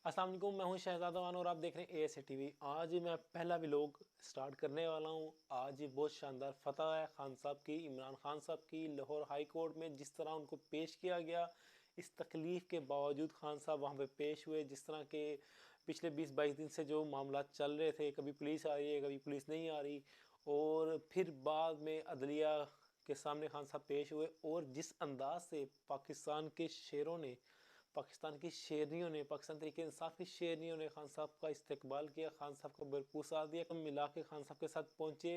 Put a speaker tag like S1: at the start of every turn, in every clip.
S1: अस्सलाम वालेकुम, मैं हूं शहजाद अमान और आप देख रहे हैं ASA TV। आज मैं पहला व्लॉग स्टार्ट करने वाला हूं। आज बहुत शानदार फतह है खान साहब की, इमरान खान साहब की। लाहौर हाई कोर्ट में जिस तरह उनको पेश किया गया, इस तकलीफ़ के बावजूद खान साहब वहां पे पेश हुए। जिस तरह के पिछले 20-22 दिन से जो मामला चल रहे थे, कभी पुलिस आ रही है, कभी पुलिस नहीं आ रही, और फिर बाद में अदलिया के सामने खान साहब पेश हुए। और जिस अंदाज से पाकिस्तान के शेरों ने, पाकिस्तान की शेरनियों ने, पाकिस्तान तरीके इंसाफ की शेरनियों ने खान साहब का इस्तकबाल किया, खान साहब का भरपूर साथ दिया, हम मिला के खान साहब के साथ पहुंचे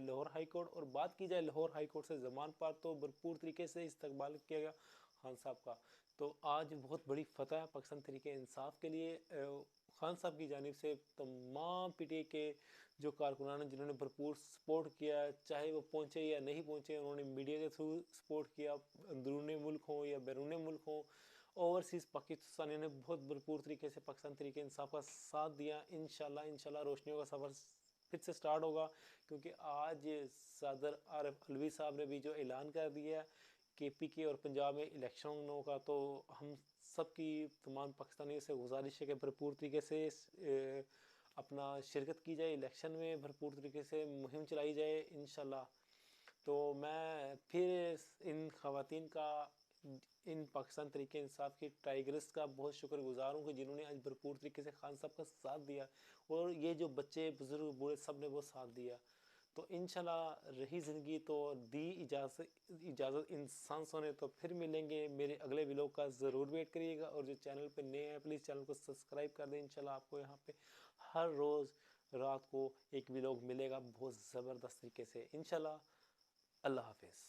S1: लाहौर हाई कोर्ट। और बात की जाए लाहौर हाई कोर्ट से जमान पर, तो भरपूर तरीके से इस्तकबाल किया गया खान साहब का। तो आज बहुत बड़ी फतह है पाकिस्तान तरीके इंसाफ के लिए। खान साहब की जानिब से तमाम PTI के जो कारकुनान हैं जिन्होंने भरपूर सपोर्ट किया, चाहे वो पहुँचे या नहीं पहुँचे, उन्होंने मीडिया के थ्रू सपोर्ट किया, अंदरूनी मुल्क हो या बैरून मुल्क हो। ओवरसीज़ पाकिस्तानियों ने बहुत भरपूर तरीके से पाकिस्तान तरीके इंसाफ का साथ दिया। इंशाल्लाह रोशनियों का सफ़र फिर से स्टार्ट होगा, क्योंकि आज सदर आरिफ अलवी साहब ने भी जो ऐलान कर दिया कि PK और पंजाब में इलेक्शनों का, तो हम सब की तमाम पाकिस्तानियों से गुजारिश है कि भरपूर तरीके से अपना शिरकत की जाए इलेक्शन में, भरपूर तरीके से मुहिम चलाई जाए इंशाल्लाह। तो मैं फिर इन ख़वातीन का, इन पाकिस्तान तरीके इंसाफ की टाइगर्स का बहुत शुक्रगुजार हूँ कि जिन्होंने आज भरपूर तरीके से खान साहब का साथ दिया। और ये जो बच्चे, बुज़ुर्ग, बूढ़े, सब ने वो साथ दिया। तो इंशाल्लाह रही ज़िंदगी तो दी इजाज़त इंसान सोने, तो फिर मिलेंगे। मेरे अगले व्लॉग का ज़रूर वेट करिएगा, और जो चैनल पे नए हैं प्लीज़ चैनल को सब्सक्राइब कर दें। इंशाल्लाह आपको यहाँ पे हर रोज़ रात को एक व्लॉग मिलेगा बहुत ज़बरदस्त तरीके से इंशाल्लाह। अल्लाह हाफिज़।